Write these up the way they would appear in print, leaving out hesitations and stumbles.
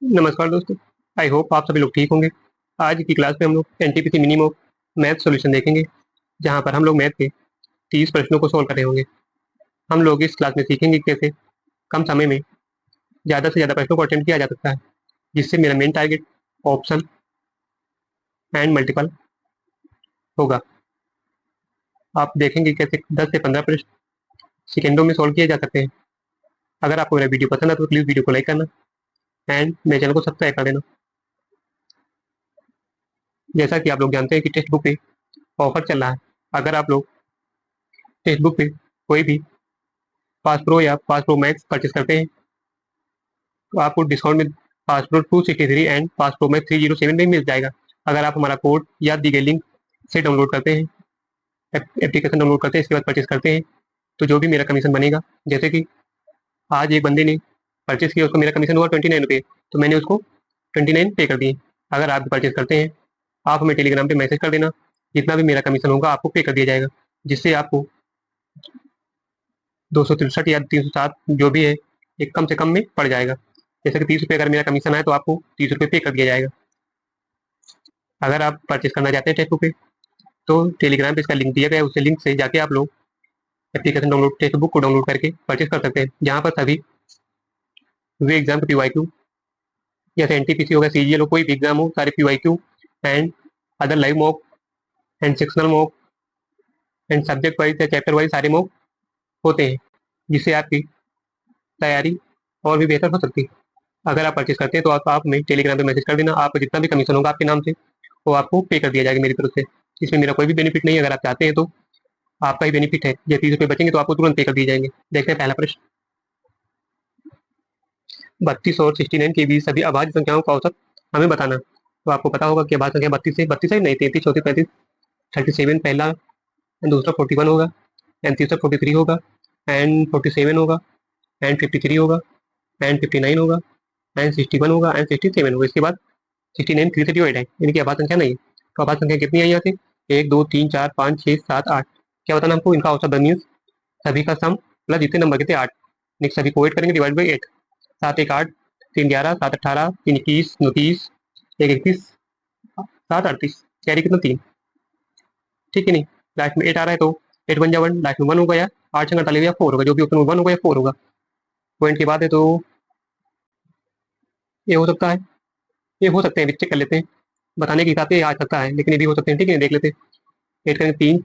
नमस्कार दोस्तों। I hope आप सभी लोग ठीक होंगे। आज की क्लास में हम लोग एनटीपीसी मिनिमम मैथ सॉल्यूशन देखेंगे, जहां पर हम लोग मैथ के 30 प्रश्नों को सॉल्व कर रहे होंगे। हम लोग इस क्लास में सीखेंगे कि कैसे कम समय में ज़्यादा से ज़्यादा प्रश्नों को अटेम्प्ट किया जा सकता है, जिससे मेरा main target option and multiple होगा। आप देखेंगे कैसे 10 से 15 प्रश्न सेकेंडों में सॉल्व किए जा सकते हैं। अगर आपको मेरा वीडियो पसंद है तो प्लीज़ वीडियो को लाइक करना एंड मेरे चैनल को सब्सक्राइब कर देना। जैसा कि आप लोग जानते हैं कि टेक्स्ट बुक पे ऑफर चल रहा है। अगर आप लोग टेक्स्ट बुक पे कोई भी पास प्रो या पास प्रो मैक्स परचेस करते हैं तो आपको डिस्काउंट में pass pro 263 and pass pro max 307 में मिल जाएगा। अगर आप हमारा कोड या दी गई लिंक से डाउनलोड करते हैं, एप्लीकेशन डाउनलोड करते हैं, इसके बाद परचेस करते हैं, तो जो भी मेरा कमीशन बनेगा, जैसे कि आज एक बंदे ने परचेस किया, उसको मेरा कमीशन हुआ 29 रुपये, तो मैंने उसको 29 पे कर दिए। अगर आप परचेस करते हैं, आप हमें टेलीग्राम पे मैसेज कर देना, जितना भी मेरा कमीशन होगा आपको पे कर दिया जाएगा, जिससे आपको 263 या 307 जो भी है एक कम से कम में पड़ जाएगा। जैसे कि 30 रुपये अगर मेरा कमीशन आए तो आपको 30 रुपये पे कर दिया जाएगा। अगर आप परचेस करना चाहते हैं टेक्स्ट बुक पे, तो टेलीग्राम पे इसका लिंक दिया गया है, उस लिंक से जाके आप लोग एप्लीकेशन डाउनलोड टेक्स्ट बुक को डाउनलोड करके परचेस कर सकते हैं, जहाँ पर सभी वे एग्जाम के पीवाईक्यू, जैसे एनटीपीसी हो गया, सीजीएल हो, कोई भी एग्जाम हो, सारे PYQ and other live mock and sectional mock and subject wise या चैप्टर वाइज सारे मॉक होते हैं, जिससे आपकी तैयारी और भी बेहतर हो सकती है। अगर आप परचेस करते हैं तो आप हमें टेलीग्राम पे मैसेज कर देना, आपको जितना भी कमीशन होगा आपके नाम से वो आपको पे कर दिया जाएगा मेरी तरफ से। इसमें मेरा कोई भी बेनिफिट नहीं है। अगर आप चाहते हैं तो आपका ही बेनिफिट है। जब 30 रुपये बचेंगे तो आपको तुरंत पे कर दिए जाएंगे। देखते हैं पहला प्रश्न। 32 और 69 के बीच सभी अभाज्य संख्याओं का औसत हमें बताना। तो आपको पता होगा कि अभाज्य संख्या 32 है नहीं, 33, 34, 35, 37 पहला, दूसरा 41 होगा एंड तीसरा 43 होगा एंड 47 होगा एंड 53 होगा एंड 59 होगा एंड 61 होगा एंड 67 होगा। इसके बाद 69 3 से डिवाइड है, यानी कि अभाज्य संख्या नहीं है। तो अभाज्य संख्या कितनी है यहाँ से? 1 2 3 4 5 6 7 8। क्या बताना हमको? इनका औसत मीन्स सभी का सम प्लस जितने नंबर के थे 8, सभी को 8 करेंगे डिवाइड बाई 8। 7 1 8, 3 11, 7 18, 3 21, 29, 1 31, 7 38, कैरी कितना? 3। ठीक है नहीं? लास्ट में 8 आ रहा है तो 8 बन जा 1, लास्ट में 1 होगा या 8 संग 48 या 4 होगा, जो भी ऑप्शन 1 होगा या 4 होगा। पॉइंट के बाद है तो ये हो सकता है, ये हो सकते हैं, चेक कर लेते हैं। बताने के हिसाब से ये आ सकता है, लेकिन ये भी हो सकते हैं। ठीक है, देख लेते हैं। 8 करेंगे 3,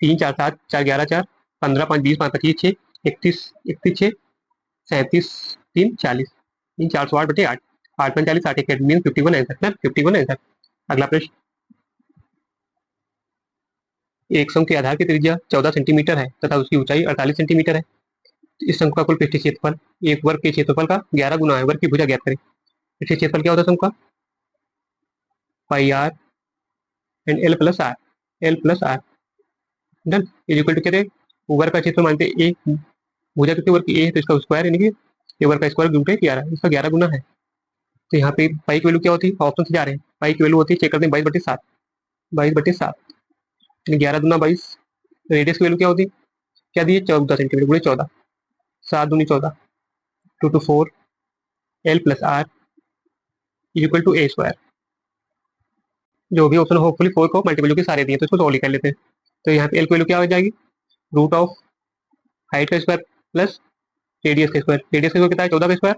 3 4 7, 4 11 4, 15 5 20 5 25 6, 31 31 6, 37 3 40, 3 408/8, 8 5 40, 8 1 मीन 51 आंसर, 51 आंसर। अगला प्रश्न। एक शंख के आधार की त्रिज्या 14 सेंटीमीटर है तथा उसकी ऊंचाई 48 सेंटीमीटर है। इस शंख का कुल पृष्ठीय क्षेत्रफल एक वर्ग के क्षेत्रफल का 11 गुना है। वर्ग की भुजा ज्ञात करें। पृष्ठीय क्षेत्रफल क्या होता है शंख का? Pi R and L plus R, L plus R done is equal to कहते हैं वर्ग का क्षेत्र मानते हैं ए, भुजा कितने वर्ग की? ए है तो इसका स्क्वायर, यानी कि ये वर्ग का स्क्वायर गुणा 11, इसका 11 गुना है। तो यहाँ पे पाई की वैल्यू क्या होती है? ऑप्शन से जा रहे हैं। पाई की वैल्यू होती है, चेक करते हैं, 22/7, 22/7, यानी 11 दूना 22। रेडियस की वैल्यू क्या होती है? क्या दी है? 14 सेंटीमीटर गुणे 14, 7 दूनी 14, 2 to 4, L plus R equal to A square. जो भी ऑप्शन होपफुली 4 को मल्टीपल के सारे दिए, तो इसको सॉल्व कर लेते हैं। तो यहाँ पे एल की वैल्यू क्या हो जाएगी? रूट ऑफ हाइट का स्क्वायर प्लस रेडियस का स्क्वायर। रेडियस का स्क्वायर कितना है? 14 का स्क्वायर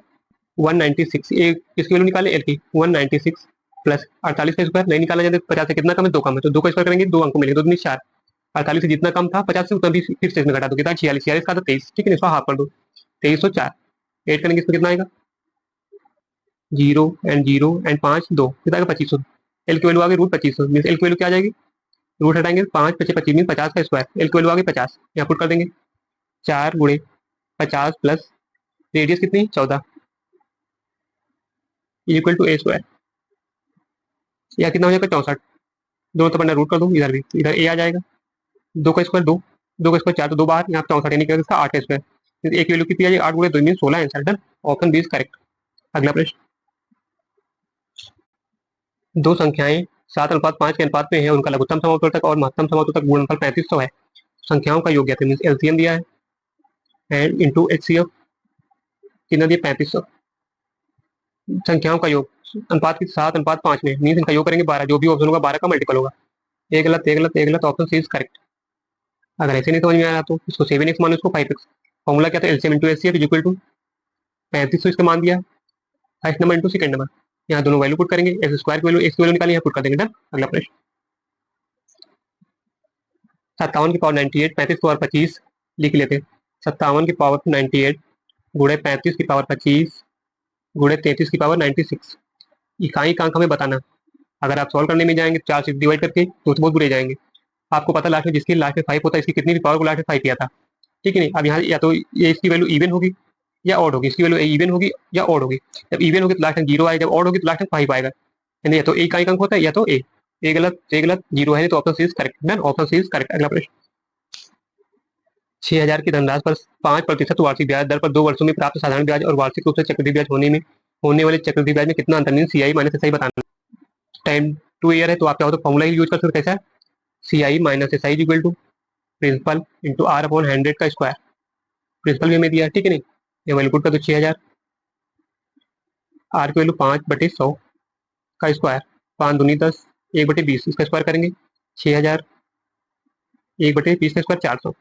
196। एक इसकी वैल्यू निकाले एल की 196 प्लस 48 का स्क्वायर नहीं निकाला जाता। 50 से कितना कम है? 2 कम है, तो 2 का स्क्वायर करेंगे 2 अंक मिलेंगे, 2 दूनी 4। 48 से जितना कम था 50 से उतना भी फिर से इसमें घटा दो, कितना? 46, 46 का था 23। ठीक है, इसको हाफ कर दो, 2304। एड करेंगे इसमें कितना आएगा? 0 एंड 5 2, कितना आएगा? 2500। एल की वैल्यू आ गई रूट 2500, मीन एल की वैल्यू क्या आ जाएगी? रूट हटाएंगे 5 5 25 मीन 50 का स्क्वायर। एल की वैल्यू आ गई 50, यहाँ पुट कर देंगे 4 गुणे 50 प्लस रेडियस कितनी? 14 इक्वल टू ए स्क्वायर। या कितना हो जाएगा? 64। दोनों तो बनना रूट कर दो, इधर भी, इधर ए आ जाएगा। 2 का स्क्वायर 2, 2 का स्क्वायर 4, तो 2 बाहर, यहाँ 64 यानी कि इसका 8 का स्क्वायर। एक वैल्यू कितनी आ जाएगी? 8 गुणे 2 mean 16 answer done. Option B is correct. अगला प्रश्न। दो संख्याएं 7:5 के अनुपात में है, उनका लघुत्तम समावर्तक और महत्तम समावर्तक गुणनफल 3500 है। संख्याओं का योग मीन एलसीएम दिया है एंड इंटू एचसीएफ कितना दिया? 3500। संख्याओं का योग अनुपात की 7:5 में, मीन्स इनका योग करेंगे 12, जो भी ऑप्शन होगा 12 का मल्टीपल होगा। एक गलत, एक गलत, एक गलत, ऑप्शन सी इज करेक्ट। अगर ऐसे नहीं समझ में आया तो इसको 7x मान लो, इसको 5x। फॉर्मूला क्या था, LCM into HCF is equal to 35, तो इसका मान दिया first number into second number. यहाँ दोनों वैल्यू पुट करेंगे, एक्स स्क्वायर की वैल्यू, एक्स की वैल्यू निकालेंगे, यहाँ पुट कर देंगे। डन। अगला प्रश्न, 57 की पावर 98, 35 की पावर 25 लिख लेते। 57 की पावर 98 गुणे 35 की पावर 25 गुणे 33 की पावर 96। इकाई कांक हमें बताना। अगर आप सॉल्व करने में जाएंगे 4 से डिवाइड करके तो बहुत बुरे जाएंगे। आपको पता लास्ट में जिसकी लास्ट में 5 होता है, इसकी कितनी भी पावर को लास्ट में 5 किया था। ठीक है नहीं, अब यहाँ या तो ये इसकी वैल्यू इवन होगी या ऑड होगी, इसकी वैल्यू इवन होगी या ऑड होगी। जब इवन होगी तो लास्ट में 0 आएगा, जब ऑड होगी तो लास्ट में 5 आएगा। यानी या तो ए इकाई अंक होता है या तो ए गलत, ए गलत, 0 है नहीं, तो option C is correct. Done, option C is correct. अगला प्रश्न, 6,000 की धनराशि पर 5% वार्षिक ब्याज दर पर 2 वर्षों में प्राप्त साधारण ब्याज और वार्षिक रूप से चक्रवृद्धि ब्याज होने वाले चक्रवृद्धि ब्याज में कितना अंतर, मीन सीआई माइनस एसआई बताना। टाइम टू ईयर है तो आप क्या हो तो फॉर्मूला यूज कर सकते हैं। कैसा, CI minus SI equal to principal into R upon 100 का स्क्वायर। प्रिंसिपल भी हमें दिया, ठीक है नहीं, ये वैल्यू पुट कर दो 6,000, आर की वैल्यू 5/100 का स्क्वायर, 5 दूनी 10, 1/20 इसका स्क्वायर करेंगे 6,000, 1/20 का स्क्वायर 400,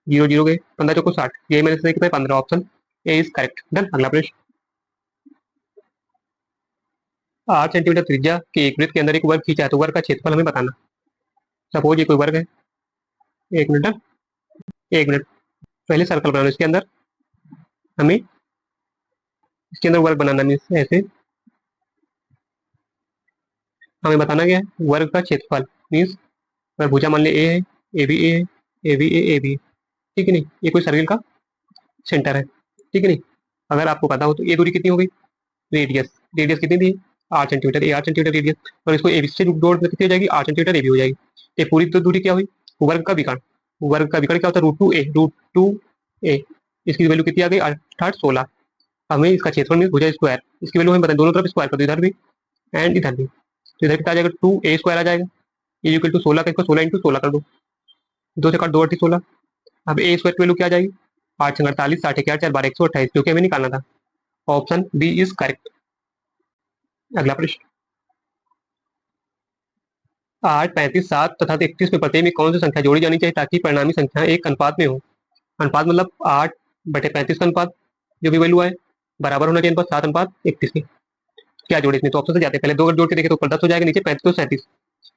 0 0 गए, 15 चौको 60, ये मैंने से कितना 15, option A is correct. Done. अगला प्रश्न, 8 सेंटीमीटर त्रिज्या के एक वृत्त के अंदर एक वर्ग खींचा है तो वर्ग का क्षेत्रफल हमें बताना। सपोज ये कोई वर्ग है, एक मिनट, एक मिनट, पहले सर्कल बनाना, इसके अंदर हमें इसके अंदर वर्ग बनाना, मीन्स ऐसे हमें बताना क्या है, वर्ग का क्षेत्रफल। मीन्स अगर भुजा मान ले ए है, ए भी ए है, ए भी ए भी, ठीक है नहीं, ये कोई सर्किल का सेंटर है, ठीक है नहीं। अगर आपको पता हो तो ये दूरी कितनी हो गई, रेडियस, रेडियस कितनी थी 8 सेंटीमीटर, ये 8 सेंटीमीटर रेडियस, और इसको ए से जोड़ कितनी हो जाएगी 8 सेंटीमीटर ए भी हो जाएगी। ये पूरी तो दूरी क्या हुई, वर्ग का विकर्ण। वर्ग का विकर्ण क्या होता है, √2a। इसकी वैल्यू कितनी आ गई 8 16। हमें इसका क्षेत्रफल में भुजा स्क्वायर, इसकी वैल्यू हमें पता है, दोनों तरफ स्क्वायर कर दो, इधर भी एंड इधर भी, तो इधर कितना आ जाएगा 2a स्क्वायर आ जाएगा, ये इक्वल टू 16 का, इसको 16 इंटू 16 कर दो, 2 से काट 2 8 16। अब ए स्क्वायर की वैल्यू क्या आ जाएगी 8 48, 60 4 4 12 128, जो कि हमें निकालना था। Option B is correct. अगला प्रश्न, 8 35 7 तथा 31 में प्रत्येक में कौन सी संख्या जोड़ी जानी चाहिए ताकि परिणामी संख्या एक अनुपात में हो। अनुपात मतलब 8/35 का अनुपात, जो भी वैल्यू आए बराबर होना चाहिए अनुपात 7:31 की। क्या जोड़े इसमें, तो ऑप्शन से जाते हैं, पहले 2 अगर जोड़ के देखे तो ऊपर 10 हो जाएगा, नीचे 35 तो 37,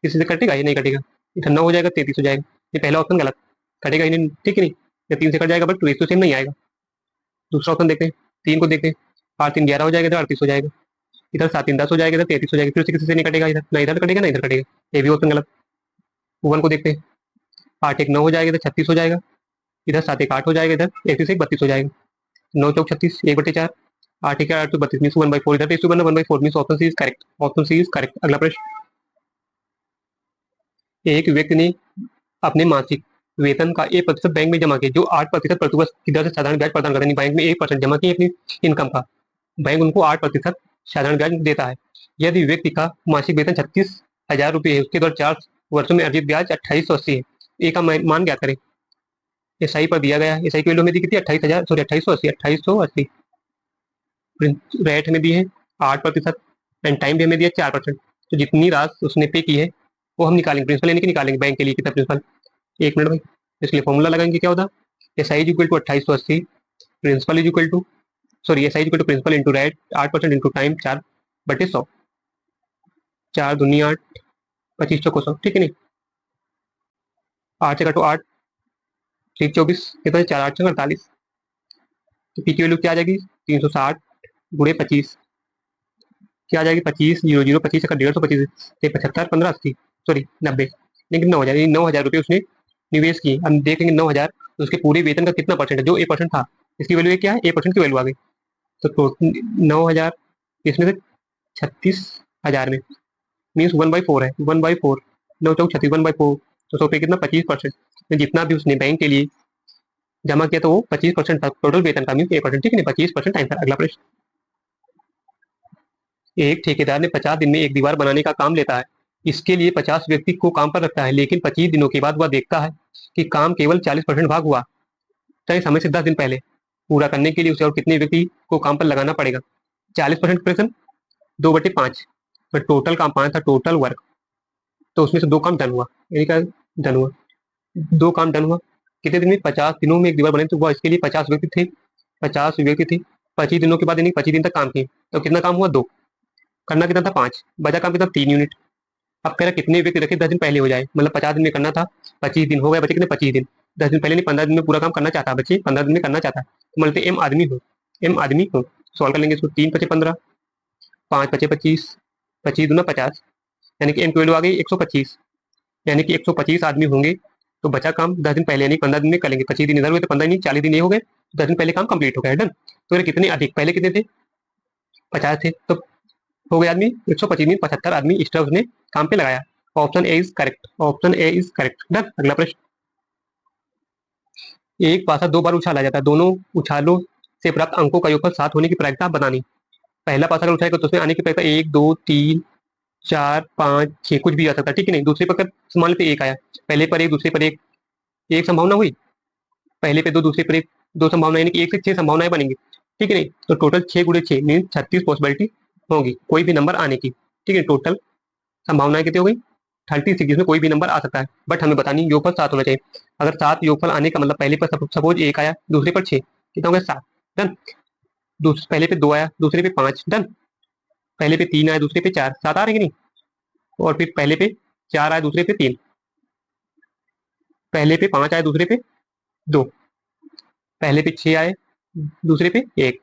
किसी से कटेगा, ये नहीं कटेगा, इधर 9 हो जाएगा 33 हो जाएगा, ये पहला ऑप्शन गलत, कटेगा ही नहीं, ठीक है नहीं, ये 3 से कट जाएगा, बट 2 तो सेम नहीं आएगा। दूसरा ऑप्शन देखते हैं, 3 को देखते हैं, 8 3 11 हो जाएगा, इधर 38 हो जाएगा, इधर 7 3 10 हो जाएगा, इधर 33 हो जाएगा, फिर से किसी से नहीं कटेगा, इधर ना इधर कटेगा ना इधर कटेगा, ये भी ऑप्शन गलत। 1 को देखते हैं, 8 1 9 हो जाएगा, इधर 36 हो जाएगा, इधर 7 1 8 हो जाएगा, इधर 31 1 32 हो जाएगा, 9 चौक 36, 1/4, 8 1 8 32 मीन 1/4, इधर 23 बनना 1/4 mean option C is correct, option C is correct. अगला प्रश्न, एक व्यक्ति ने अपने मासिक वेतन का 1% बैंक में जमा किया जो 8% प्रतिवर्ष की दर से साधारण ब्याज प्रदान करता है। बैंक में 1% जमा किए अपनी इनकम का, बैंक उनको 8% साधारण ब्याज देता है। यदि व्यक्ति का मासिक वेतन 36,000 रुपये है, उसके द्वारा 4 वर्षों में अर्जित ब्याज 2880 है। ए का मान क्या करें, एसआई पर दिया गया है, एसआई की वैल्यू में दी कितनी 28,000, सॉरी 2880, रेट हमें दी है 8% एंड टाइम भी हमें दिया 4%। तो जितनी राशि उसने पे की है वो हम निकालेंगे, प्रिंसिपल यानी कि निकालेंगे बैंक के लिए कितना प्रिंसिपल। एक मिनट भाई, इसलिए फॉर्मूला लगाएंगे, क्या होता है S I equal to 2880, principal is equal to, sorry S I equal to principal into rate 8% into time 4/100, 4 दूनी 8, 25 चौको 100, ठीक है नहीं, 8 से काटो 8 3 24, कितना 4 8 48, तो पी की वैल्यू क्या आ जाएगी 360 गुणे 25, क्या आ जाएगी 25 0 0 25 का 150, 25 75 15 80, सॉरी 90, लेकिन 9,000, 9,000 रुपये उसने निवेश की। हम देखेंगे 9,000 तो उसके पूरे वेतन का कितना परसेंट है, जो 1% था, इसकी वैल्यू क्या है 1% की वैल्यू आ गई, तो 9,000 इसमें से 36,000 में मीन्स 1/4 है, 1/4, 9 चौक 36, 1/4, तो 100 पे कितना 25%, तो जितना भी उसने बैंक के लिए जमा किया तो वो 25% था टोटल वेतन का, मीन्स 1%, ठीक है 25% आंसर। अगला प्रश्न, एक ठेकेदार ने 50 दिन में एक दीवार बनाने का काम लेता है, इसके लिए 50 व्यक्ति को काम पर रखता है, लेकिन 25 दिनों के बाद वह देखता है कि काम केवल 40% भाग हुआ, तय समय से 10 दिन पहले पूरा करने के लिए उसे और कितने व्यक्ति को काम पर लगाना पड़ेगा। 40% प्रिपरेशन, 2/5, तो टोटल काम 5 था, टोटल वर्क। तो उसमें से 2 काम डन हुआ, यानी क्या डन हुआ, 2 काम डन हुआ। कितने दिन में, 50 दिनों में एक दीवार बने, तो वह इसके लिए 50 व्यक्ति थे, 50 व्यक्ति थे। 25 दिनों के बाद यानी 25 दिन तक काम किए, तो कितना काम हुआ, 2। करना कितना था, 5। बचा काम कितना, 3 यूनिट। अब कह रहा कितने व्यक्ति रखे 10 दिन पहले हो जाए, मतलब 50 दिन में करना था, 25 दिन हो गए, बचे कितने, 25 दिन। 10 दिन पहले नहीं, 15 दिन में पूरा काम करना चाहता है, बच्चे 15 दिन में करना चाहता है, तो बोलते एम आदमी हो, एम आदमी हो। सॉल्व कर लेंगे इसको, 3×5 = 15, 5×5 = 25, 25×2 = 50, यानी कि एम की वैल्यू आ गई 125, यानी कि 125 आदमी होंगे। तो बचा काम 10 दिन पहले यानी 15 दिन में करेंगे, 25 दिन इधर हुए तो 15 नहीं 40 दिन ये हो गए, 10 दिन पहले काम कंप्लीट हो गया, डन। तो ये कितने अधिक, पहले कितने थे, 50 थे, तो हो गए आदमी 125 में 75 आदमी एक्स्ट्रा उसने काम पे लगाया। Option A is correct, option A is correct, done. अगला प्रश्न, एक पासा 2 बार उछाला जाता है, दोनों उछालों से प्राप्त अंकों का योगफल 7 होने की प्रायिकता बतानी। पहला पासा अगर उछाएगा तो उसमें आने की प्रायिकता 1 2 3 4 5 6 कुछ भी आ सकता है, ठीक है नहीं। दूसरे पर मान लेते 1 आया, पहले पर 1 दूसरे पर 1, एक संभावना हुई, पहले पे 2 दूसरे पर 1, 2 संभावना, यानी कि 1 से 6 संभावनाएं बनेंगी, ठीक है नहीं। तो टोटल 6 × 6 मीन 36 पॉसिबिलिटी होगी कोई भी नंबर आने की, ठीक है। टोटल संभावनाएं कितनी हो गई, 36, जिसमें कोई भी नंबर आ सकता है, बट हमें बतानी योगफल 7 होना चाहिए। अगर 7 योगफल आने का मतलब पहले पर सपोज 1 आया, दूसरे पर 6, कितना हो गया, 7, डन। पहले पे 2 आया, दूसरे पे 5, डन। पहले पे 3 आया, दूसरे पे 4, 7 आ रहे कि नहीं। और फिर पहले पे 4 आया, दूसरे पे 3, पहले पे 5 आया, दूसरे पे 2, पहले पे 6 आए, दूसरे पे 1।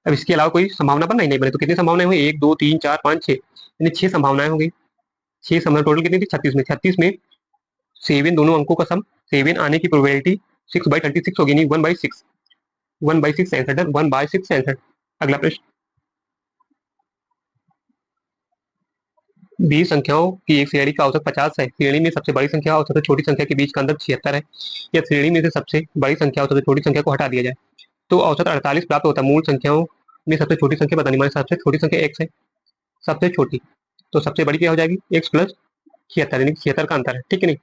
अब इसके अलावा कोई संभावना बन नहीं बने, तो कितनी संभावनाएं हुई, 1 2 3 4 5 6, यानी 6 संभावनाएं हो गई। 6 संभावना टोटल कितनी थी, 36 में 7 दोनों अंकों का सम, 7 आने की प्रोबेबिलिटी 6/36 होगी, नहीं 1/6, 1/6 आंसर, डन, 1/6 आंसर। अगला प्रश्न, 20 संख्याओं की एक श्रेणी का औसत 50 है, श्रेणी में सबसे बड़ी संख्या और सबसे छोटी संख्या के बीच का अंतर 76 है, या श्रेणी में से सबसे बड़ी संख्या और सबसे छोटी संख्या को हटा दिया जाए तो औसत 48 प्राप्त होता है। मूल संख्याओं में सबसे छोटी संख्या बतानी, हमारे सबसे छोटी संख्या x है, सबसे छोटी, तो सबसे बड़ी क्या हो जाएगी, x + 76, यानी 76 का अंतर है, ठीक है नहीं।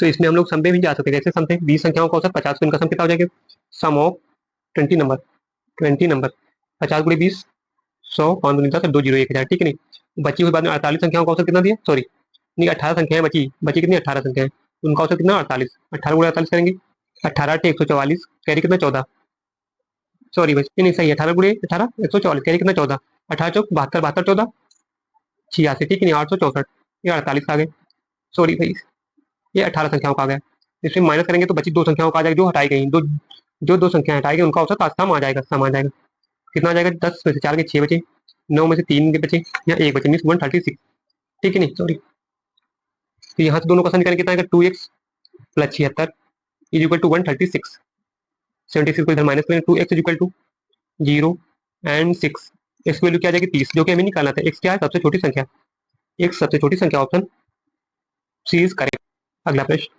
तो इसमें हम लोग सम पे भी जा सकते हैं, कैसे सम पे, 20 संख्याओं का औसत 50, इनका सम कितना हो जाएगा, सम ऑफ 20 नंबर 50 × 20, 100, 5 2 0 1000, ठीक है नहीं। बची हुई बाद में 48 संख्याओं का औसत कितना दिया, सॉरी नहीं 18 संख्याएं बची, बची कितनी, 18 संख्याएं, उनका औसत कितना, 48, 18 × 48 करेंगे, 18 × 144, कैरी कितना, 14, सॉरी बच्चे नहीं सही, 18 × 18 144, कैरी कितना, 14, 18 चौक 72, 72 14 86, ठीक है नहीं, 864, ये 48 आ गए, सॉरी भाई, ये 18 संख्याओं का आ गया। इसमें माइनस करेंगे तो बची 2 संख्याओं का आ जाएगा जो हटाई गई, जो 2 संख्याएं हटाई गई उनका औसत सम आ जाएगा, सम आ जाएगा। कितना आ जाएगा, 10 में से 4 के 6 बचे, 9 में से 3 के बचे, या 1 बचे, मीन 136, ठीक है नहीं, सॉरी। तो यहाँ से दोनों का सम निकालेंगे कितना आएगा, 2x + 76 = 136, 76 को इधर माइनस करेंगे, 2x = 0 एंड 6, एक्स की वैल्यू क्या आ जाएगी, 30, जो कि हमें निकालना था। एक्स क्या है, सबसे छोटी संख्या, एक्स सबसे छोटी संख्या, ऑप्शन सी इज करेक्ट। अगला प्रश्न,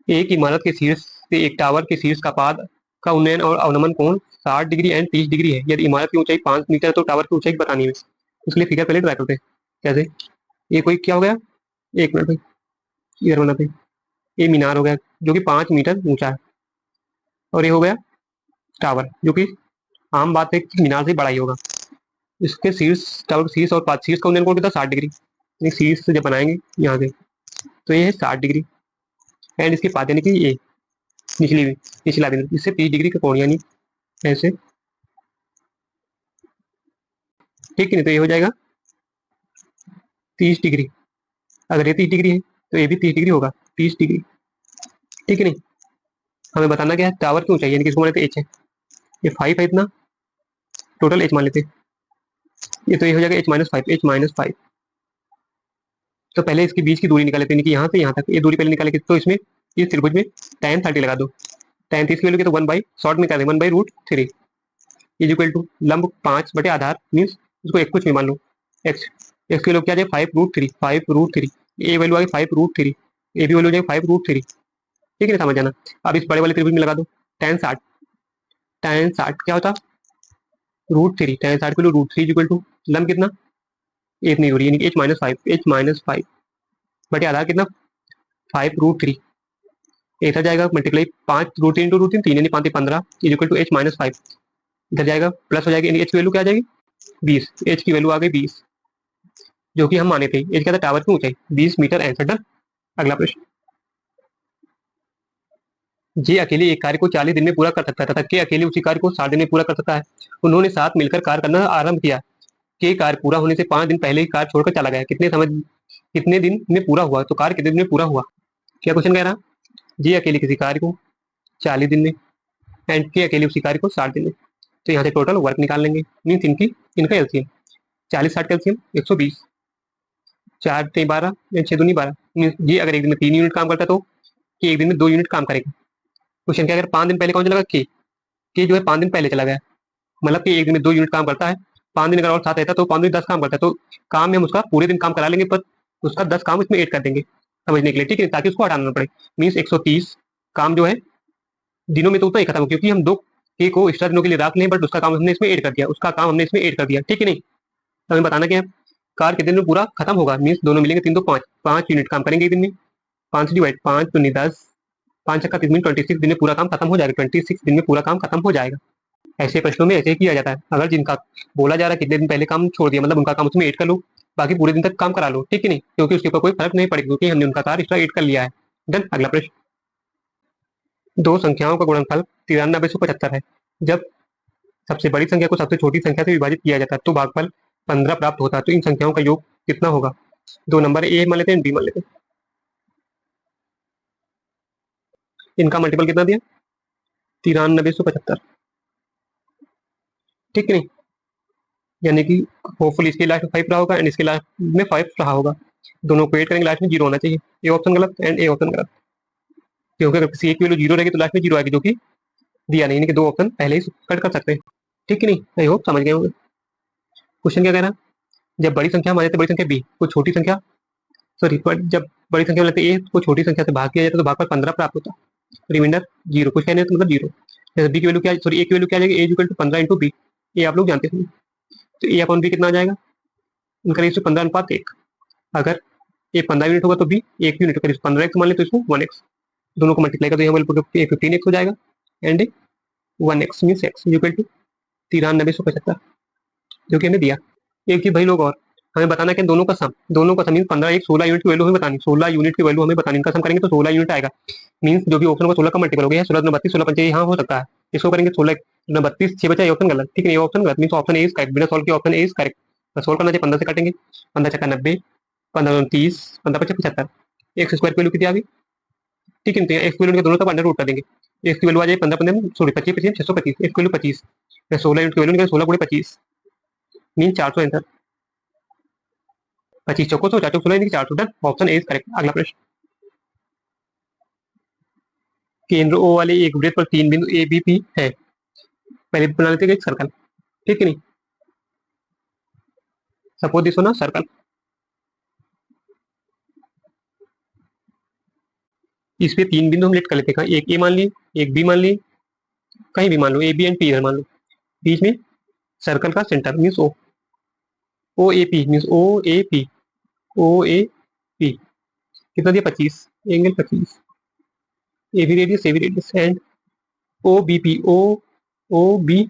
एक इमारत के शीर्ष से एक टावर के शीर्ष का पाद का उन्नयन और अवनमन कोण 60 डिग्री एंड 30 डिग्री है। यदि इमारत की ऊंचाई 5 मीटर है तो टावर की ऊंचाई बतानी है, इसलिए फिगर पहले ड्रा करते हैं। कैसे, ये कोई क्या हो गया, 1 मिनट भाई, इधर बनाते हैं। ये मीनार हो गया जो कि 5 मीटर ऊंचा है, और ये हो गया टावर जो कि आम बात है कि मीनार से बड़ा ही होगा। इसके शीर्ष, टावर के शीर्ष और पाद, शीर्ष का उन्नयन कोण कितना, 60 डिग्री, यानी शीर्ष से जब बनाएंगे यहाँ से तो ये है 60 डिग्री, एंड इसके पाद यानी कि ये निचली निचला बिंदु, इससे 30 डिग्री का कोण, यानी ऐसे, ठीक है नहीं। तो ये हो जाएगा 30 डिग्री, अगर ये 30 डिग्री है तो ये भी 30 डिग्री होगा, 30 डिग्री, ठीक है नहीं। हमें बताना क्या है, टावर की ऊंचाई, यानी कि इसको मान लेते एच है, ये 5 है इतना, टोटल एच मान लेते, ये तो ये हो जाएगा h-5, h-5। तो पहले इसके बीच की दूरी निकाल लेते हैं, यानी कि यहाँ से यहाँ तक ये दूरी पहले निकालेंगे, तो इसमें इस त्रिभुज में tan 30 लगा दो, tan 30 की वैल्यू तो 1/, शॉर्ट में कर 1/√3 = लंब 5/आधार, मीन्स इसको एक कुछ में मान लो, x, x की वैल्यू क्या आ जाए, 5√3, 5√3, ये वैल्यू आ गई 5√3, ये भी वैल्यू हो जाएगी 5√3, ठीक है ना, समझ जाना। अब इस बड़े वाले त्रिभुज में लगा दो tan 60, tan 60 क्या होता, √3, tan 60 की वैल्यू √3 = लंब कितना, ये इतनी दूरी, यानी कि h-5, h-5 बटे आधार कितना, 5√3, इधर जाएगा मल्टीप्लाई 5 रूट 3 3 यानी 5 15 इक्वल टू h-5। इधर जाएगा प्लस हो जाएगी, यानी एच की वैल्यू क्या आ जाएगी 20। एच की वैल्यू आ गई 20, जो कि हम माने थे। एच क्या था, टावर की ऊंचाई 20 मीटर आंसर डन। अगला प्रश्न, जे अकेले एक कार्य को 40 दिन में पूरा कर सकता है तथा के अकेले उसी कार्य को 60 दिन में पूरा कर सकता है। उन्होंने साथ मिलकर कार्य करना आरंभ किया। के कार्य पूरा होने से 5 दिन पहले ही कार्य छोड़कर चला गया। कितने दिन में पूरा हुआ, तो कार्य कितने दिन में पूरा हुआ। क्या क्वेश्चन कह रहा, जे अकेले किसी कार्य को 40 दिन में एंड के अकेले उसी कार्य को 60 दिन में। तो यहाँ से टोटल वर्क निकाल लेंगे, मीन्स इनका एलसीएम 40 60 का एलसीएम 120, 4 × 12 या 6 × 2 = 12। मीन्स ये अगर एक दिन में 3 यूनिट काम करता तो कि एक दिन में 2 यूनिट काम करेगा। क्वेश्चन क्या, अगर 5 दिन पहले कौन चला गया, के जो है 5 दिन पहले चला गया, मतलब कि एक दिन में 2 यूनिट काम करता है। 5 दिन अगर और साथ रहता तो 5 दिन 10 काम करता है, तो काम में हम उसका पूरे दिन काम करा लेंगे, पर उसका 10 काम इसमें ऐड कर देंगे समझने के लिए, ठीक है, ताकि उसको हटाना ना पड़े। मीन्स 130 काम जो है दिनों में तो उतना ही खत्म हो, क्योंकि हम 2 के को एक्स्ट्रा दिनों के लिए रख लें, बट उसका काम हमने इसमें ऐड कर दिया, उसका काम हमने इसमें ऐड कर दिया, ठीक है नहीं। तो हमें बताना क्या है, कार कितने दिन में पूरा खत्म होगा। मीन्स दोनों मिलेंगे 3 तो 5, 5 यूनिट काम करेंगे एक दिन में। 5 से डिवाइड, 5 दूनी 10, 5 छक्का 30 मिनट, 26 दिन में पूरा काम खत्म हो जाएगा। 26 दिन में पूरा काम खत्म हो जाएगा। ऐसे प्रश्नों में ऐसे ही किया जाता है। अगर जिनका बोला जा रहा है कितने दिन पहले काम छोड़ दिया, मतलब उनका काम उसमें ऐड कर लो, बाकी पूरे दिन तक काम करा लो, ठीक है नहीं, क्योंकि उसके ऊपर कोई फर्क नहीं पड़ेगा, क्योंकि हमने उनका कार्य एक्स्ट्रा ऐड कर लिया है। डन। अगला प्रश्न, दो संख्याओं का गुणनफल 93/75 है। जब सबसे बड़ी संख्या को सबसे छोटी संख्या से विभाजित किया जाता है तो भागफल 15 प्राप्त होता है। तो इन संख्याओं का योग कितना होगा। दो नंबर ए मान लेते हैं, बी मान लेते हैं। इनका मल्टीपल कितना दिया, 93/75, ठीक है नहीं, यानी कि होपफुली इसके लास्ट में 5 रहा होगा एंड इसके लास्ट में 5 रहा होगा। दोनों को एड करेंगे, लास्ट में 0 होना चाहिए। ए ऑप्शन गलत एंड ए ऑप्शन गलत, क्योंकि अगर किसी एक की वैल्यू 0 रहेगी तो लास्ट में 0 आएगी, जो कि दिया नहीं, कि 2 ऑप्शन पहले ही कट कर सकते हैं, ठीक है नहीं। आई होप समझ गए होंगे। क्वेश्चन क्या कह रहा है, जब बड़ी संख्या मान लेते बड़ी संख्या बी को छोटी संख्या, सॉरी, जब बड़ी संख्या मान लेते ए को छोटी संख्या से भाग किया जाता तो भाग पर 15 प्राप्त होता, रिमाइंडर 0। कुछ कहने तो मतलब 0। जैसे बी की वैल्यू क्या, सॉरी ए की वैल्यू क्या आ जाएगी, ए इक्वल टू 15 इंटू बी। ये आप लोग जानते हैं, तो ए अपॉन बी कितना आ जाएगा, इनका रेशियो 15:1। अगर ए 15 यूनिट होगा तो बी 1 यूनिट होगा, 15x मान ले तो इसको 1x, दोनों को मल्टीप्लाई कर दो, यहाँ 15x हो जाएगा and 1x means x equal to 93/75, जो कि हमें दिया। एक चीज भाई लोग, और हमें बताना कि दोनों का सम मीन 15 एक 16 यूनिट की वैल्यू हमें बतानी, 16 यूनिट की वैल्यू हमें बतानी। इनका सम करेंगे तो 16 यूनिट आएगा। मीन्स जो भी ऑप्शन होगा 16 का मल्टीपल हो गया, 16 32 16 पंचे यहाँ हो सकता है, इसको करेंगे 16 32 6 बचा, ये ऑप्शन गलत, ठीक है, ये ऑप्शन गलत। Means option A is correct, बिना सॉल्व के ऑप्शन ए इज करेक्ट। बस सॉल्व करना चाहिए, 15 से काटेंगे, 15 छक्का 90, 15 30, 15 पच्चीस 75, एक्स स्क्वायर की वैल्यू कितनी आ गई, ठीक है, एक्स की वैल्यू दोनों तक अंडर रूट कर देंगे। एक्स की वैल्यू आ जाए 15 15 सॉरी 25 25 625, एक्स की वैल्यू 25, 16 यूनिट की वैल्यू निकाल, 16 गुणे 25 mean 400 answer. 25 choco 100, 4 16 400, done, option A is correct. अगला प्रश्न, केंद्र ओ वाले एक वृत्त पर 3 बिंदु ए बी पी है। पहले बना लेते हैं एक सर्कल, ठीक है नहीं, सपोज दिस ना सर्कल। इस पे 3 बिंदु हम लेट कर लेते हैं, एक ए मान ली, एक बी मान ली, कहीं भी मान लो, ए बी एंड पी इधर मान लो। बीच में सर्कल का centre means O, O A P means O A P, O A P कितना दिया 25, angle 25, A B radius and O B P, O B,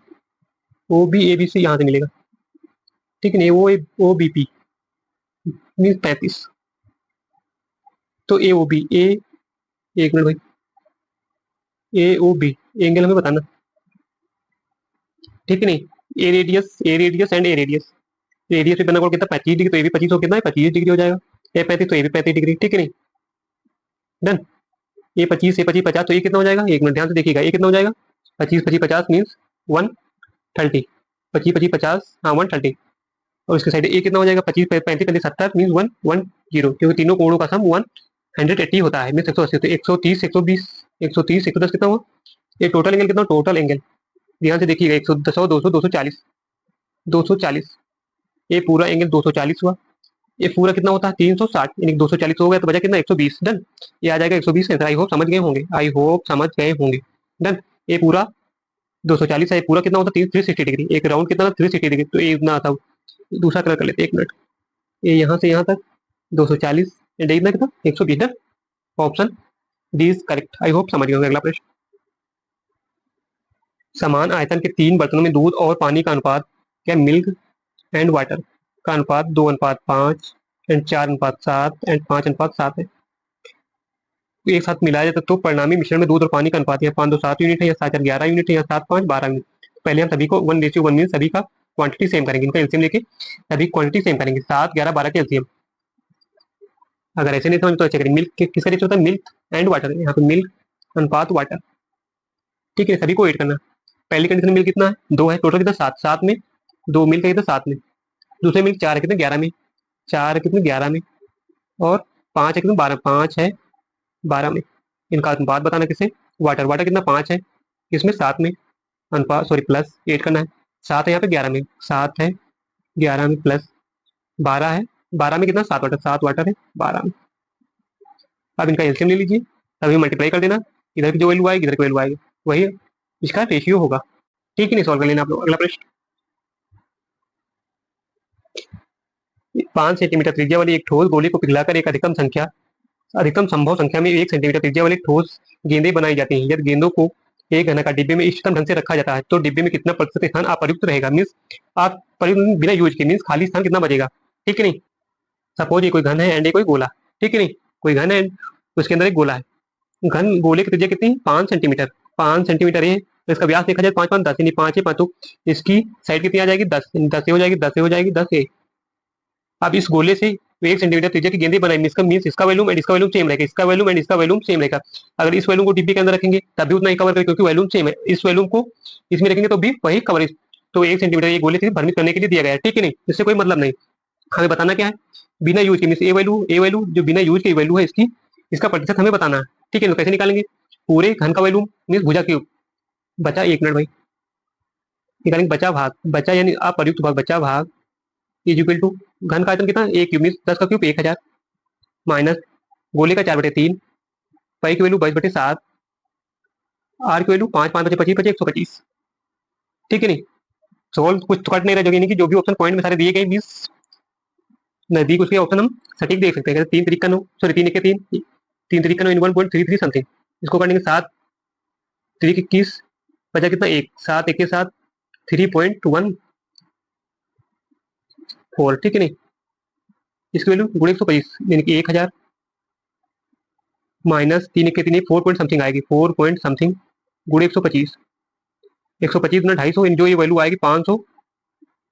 O B A B से यहाँ से मिलेगा, ठीक है नहीं, ओ बी पी मीन्स 35। तो ए ओ बी ए, एक मिनट भाई, ए ओ बी एंगल हमें बताना, ठीक है नहीं, a radius and a radius. Radius पे बना कोण कितना 25 डिग्री, तो ये भी 25 हो, कितना है 25 डिग्री हो जाएगा। ए 35 तो ये भी 35 डिग्री, ठीक है नहीं, डन। ये 25 से 25 50, तो ये कितना हो जाएगा, एक मिनट ध्यान से देखिएगा, ये कितना हो जाएगा 25 25 50 मीन्स 130, 25 25 50 हाँ 130। और इसके साइड ये कितना हो जाएगा 25 35 35 70 मीन्स 110, क्योंकि तीनों कोणों का सम 180 होता है मीन्स 180, तो 130 120 130 110 कितना हुआ, ये टोटल एंगल कितना, टोटल एंगल ध्यान से देखिएगा 110 200 240 240, ये पूरा एंगल 240 हुआ। ये पूरा कितना होता है 360, यानी 240 हो गया तो बचा कितना 120, डन। ये आ जाएगा 120 आंसर। आई होप समझ गए होंगे, आई होप समझ गए होंगे, डन। ये पूरा 240 है, ये पूरा कितना होता है 360 डिग्री, एक राउंड कितना 360 डिग्री, तो ये इतना आता। दूसरा कलर कर लेते हैं, एक मिनट, ये यहाँ से यहाँ तक 240 एंड इतना कितना 120, done, option D is correct. I hope समझ गए होंगे। अगला प्रश्न, समान आयतन के 3 बर्तनों में दूध और पानी का अनुपात क्या, मिल्क एंड वाटर का अनुपात 2:5 एंड 4:7 एंड 5:7 है। तो एक साथ मिलाया जाता तो परिणामी मिश्रण में दूध और पानी का अनुपात या 5:2 7 यूनिट है, या 7:4 11 यूनिट है, या 7:5 12 यूनिट। पहले हम सभी को 1:1 मीन सभी का क्वांटिटी सेम करेंगे, इनका एलसीएम लेके सभी क्वांटिटी सेम करेंगे। 7 11 12 के एलसीएम। अगर ऐसे नहीं समझ तो ऐसे करेंगे। मिल्क किसका रेशियो होता है, मिल्क एंड वाटर, यहाँ पे मिल्क अनुपात वाटर। ठीक है, सभी को एड करना। पहली कंडीशन मिल्क कितना है, 2 है, टोटल कितना 7, 7 में 2 मिल्क है कितना 7 में। दूसरे मिल्क 4 है कितने 11 में, 4 है कितने 11 में, और 5 है कितने 12, 5 है 12 में। इनका अनुपात बताना किसे, वाटर, वाटर कितना 5 है किसमें 7 में, अनुपात सॉरी प्लस 8 करना है। 7 है यहाँ पे 11 में, 7 है 11 में प्लस 12 है 12 में कितना 7 वाटर, 7 वाटर है 12 में। अब इनका एलसीएम ले लीजिए, अभी मल्टीप्लाई कर देना, इधर की जो वैल्यू आएगी इधर की वैल्यू आएगी, वही इसका रेशियो होगा। ठीक है, नहीं सॉल्व कर लेना आप लोग। अगला प्रश्न, 5 सेंटीमीटर त्रिज्या वाली एक ठोस गोले को पिघलाकर एक अधिकतम संभव संख्या में 1 सेंटीमीटर त्रिज्या वाली ठोस गेंदें बनाई जाती हैं। यदि गेंदों को एक घनाकार डिब्बे में इष्टतम ढंग से रखा जाता है तो डिब्बे में कितना प्रतिशत स्थान अप्रयुक्त रहेगा, मीन्स आप प्रयुक्त बिना यूज के, मीन्स खाली स्थान कितना बचेगा। ठीक है नहीं, सपोज ये कोई घन है एंड ये कोई गोला। ठीक है नहीं, कोई घन है एंड उसके अंदर एक गोला है। घन गोले की त्रिज्या कितनी 5 सेंटीमीटर, 5 सेंटीमीटर है, तो इसका व्यास देखा जाए 5 5 10 यानी 5 है 5, तो इसकी साइड कितनी आ जाएगी 10, 10 हो जाएगी 10 हो जाएगी 10 है। अब इस गोले से 1 सेंटीमीटर त्रिज्या की गेंदें बनाई, इसका मीन्स इसका वैल्यूम एंड इसका वैल्यूम सेम रहेगा, इसका वैल्यूम एंड इसका वैल्यूम सेम रहेगा। अगर इस वैल्यूम को डिब्बे के अंदर रखेंगे तब भी उतना ही कवर करेगा क्योंकि वैल्यूम सेम है। इस वैल्यूम को इसमें रखेंगे तो भी वही कवर। तो 1 सेंटीमीटर ये गोले से भ्रमित करने के लिए दिया गया है। ठीक है नहीं, इससे कोई मतलब नहीं। हमें बताना क्या है, बिना यूज के, मीन्स ए वैल्यू जो बिना यूज की वैल्यू है इसकी, इसका प्रतिशत हमें बताना है। ठीक है, तो कैसे निकालेंगे, पूरे घन का वैल्यूम मीन्स भुजा क्यूब बचा 1 मिनट भाई, निकालेंगे बचा भाग, बचा यानी अप्रयुक्त भाग, बचा भाग इज इक्वल टू घन का आयतन कितना 1 क्यूब मीन्स 10 का क्यूब 1000 माइनस गोले का 4/3, पाई की वैल्यू 22/7, आर की वैल्यू 5 5 25 25 125। ठीक है नहीं, सोल्व कुछ तो कट नहीं रहा, जो यानी कि जो भी ऑप्शन पॉइंट में सारे दिए गए मीन्स नजदीक उसके ऑप्शन हम सटीक देख सकते हैं। 3 3 सॉरी 3 1 3 3 3 इन 1.33 समथिंग, इसको करेंगे 7 3 21 बचा कितना 1, 7 1 के साथ 3.14। ठीक है नहीं, इसकी वैल्यू गुणे 125 यानी कि 1000 माइनस 3 1 के 3 4 पॉइंट समथिंग आएगी, 4 पॉइंट समथिंग गुणे 125, 125 गुना 250, जो ये वैल्यू आएगी 500